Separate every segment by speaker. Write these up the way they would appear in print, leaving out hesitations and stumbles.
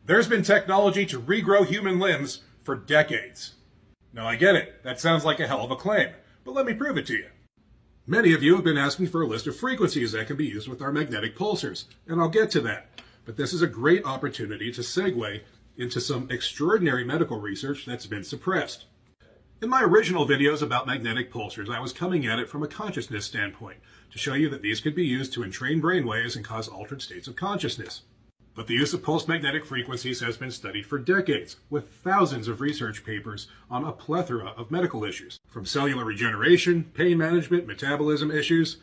Speaker 1: There's been technology to regrow human limbs for decades. Now I get it, that sounds like a hell of a claim, but let me prove it to you. Many of you have been asking for a list of frequencies that can be used with our magnetic pulsars, and I'll get to that. But this is a great opportunity to segue into some extraordinary medical research that's been suppressed. In my original videos about magnetic pulsars, I was coming at it from a consciousness standpoint to show you that these could be used to entrain brainwaves and cause altered states of consciousness. But the use of pulse magnetic frequencies has been studied for decades, with thousands of research papers on a plethora of medical issues. From cellular regeneration, pain management, metabolism issues,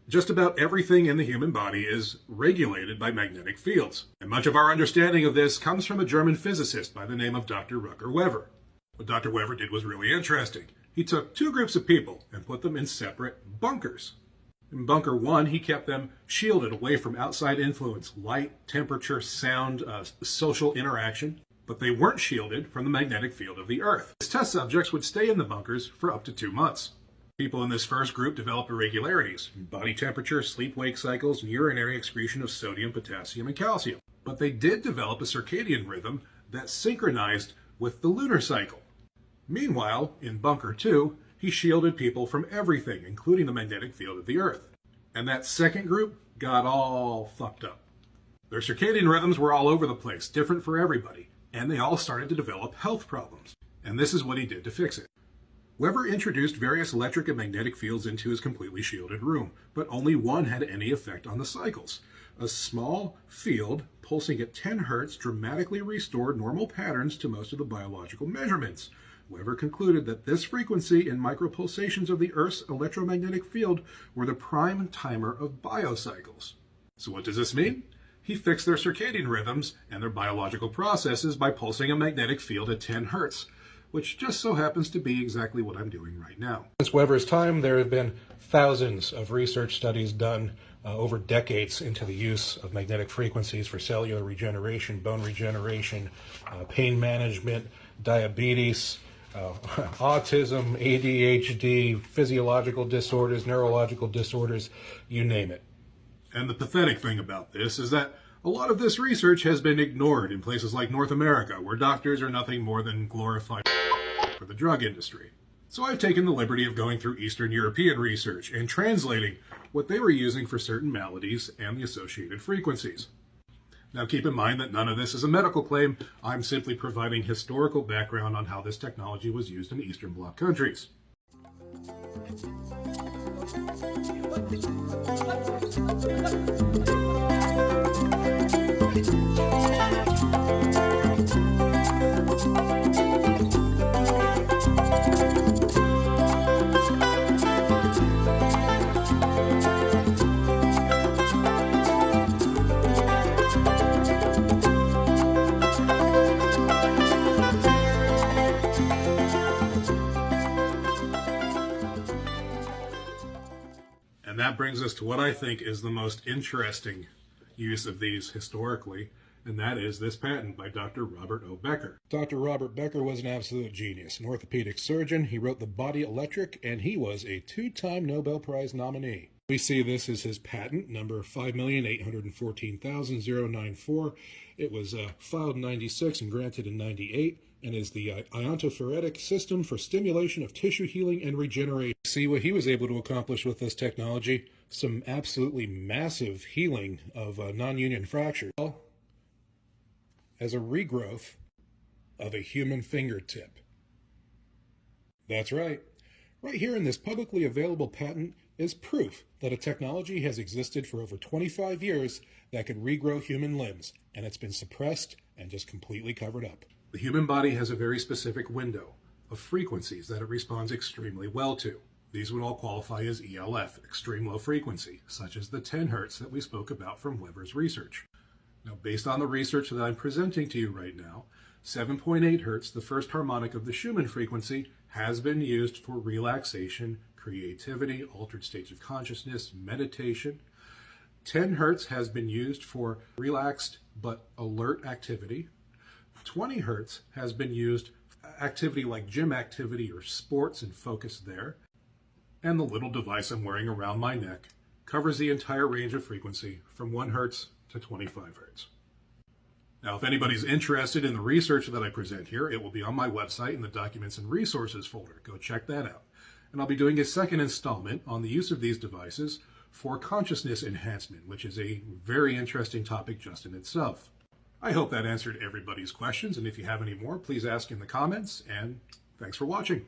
Speaker 1: just about everything in the human body is regulated by magnetic fields. And much of our understanding of this comes from a German physicist by the name of Dr. Rutger Wever. What Dr. Wever did was really interesting. He took two groups of people and put them in separate bunkers. In bunker one, he kept them shielded away from outside influence, light, temperature, sound, social interaction, but they weren't shielded from the magnetic field of the Earth. His test subjects would stay in the bunkers for up to 2 months. People in this first group developed irregularities in body temperature, sleep-wake cycles, and urinary excretion of sodium, potassium, and calcium. But they did develop a circadian rhythm that synchronized with the lunar cycle. Meanwhile, in bunker 2, he shielded people from everything, including the magnetic field of the Earth. And that second group got all fucked up. Their circadian rhythms were all over the place, different for everybody, and they all started to develop health problems. And this is what he did to fix it. Wever introduced various electric and magnetic fields into his completely shielded room, but only one had any effect on the cycles. A small field pulsing at 10 Hertz dramatically restored normal patterns to most of the biological measurements. Wever concluded that this frequency and micropulsations of the Earth's electromagnetic field were the prime timer of biocycles. So what does this mean? He fixed their circadian rhythms and their biological processes by pulsing a magnetic field at 10 Hertz, which just so happens to be exactly what I'm doing right now. Since Wever's time, there have been thousands of research studies done over decades into the use of magnetic frequencies for cellular regeneration, bone regeneration, pain management, diabetes, autism, ADHD, physiological disorders, neurological disorders, you name it. And the pathetic thing about this is that a lot of this research has been ignored in places like North America, where doctors are nothing more than glorified for the drug industry. So I've taken the liberty of going through Eastern European research and translating what they were using for certain maladies and the associated frequencies. Now keep in mind that none of this is a medical claim. I'm simply providing historical background on how this technology was used in Eastern Bloc countries. And that brings us to what I think is the most interesting use of these historically, and that is this patent by Dr. Robert O. Becker. Dr. Robert Becker was an absolute genius, an orthopedic surgeon. He wrote The Body Electric, and he was a 2-time Nobel Prize nominee. We see this as his patent, number 5,814,094. It was filed in 96 and granted in 98, and is the iontophoretic system for stimulation of tissue healing and regeneration. See what he was able to accomplish with this technology? Some absolutely massive healing of non-union fractures, as a regrowth of a human fingertip. That's right. Right here in this publicly available patent is proof that a technology has existed for over 25 years that could regrow human limbs, and it's been suppressed and just completely covered up. The human body has a very specific window of frequencies that it responds extremely well to. These would all qualify as ELF, extreme low frequency, such as the 10 Hertz that we spoke about from Wever's research. Now, based on the research that I'm presenting to you right now, 7.8 Hertz, the first harmonic of the Schumann frequency, has been used for relaxation, creativity, altered states of consciousness, meditation. 10 Hertz has been used for relaxed but alert activity. 20 Hertz has been used for activity like gym activity or sports and focus there. And the little device I'm wearing around my neck covers the entire range of frequency from 1 Hertz to 25 Hertz. Now, if anybody's interested in the research that I present here, it will be on my website in the Documents and Resources folder. Go check that out. And I'll be doing a second installment on the use of these devices for consciousness enhancement, which is a very interesting topic just in itself. I hope that answered everybody's questions, and if you have any more, please ask in the comments, and thanks for watching.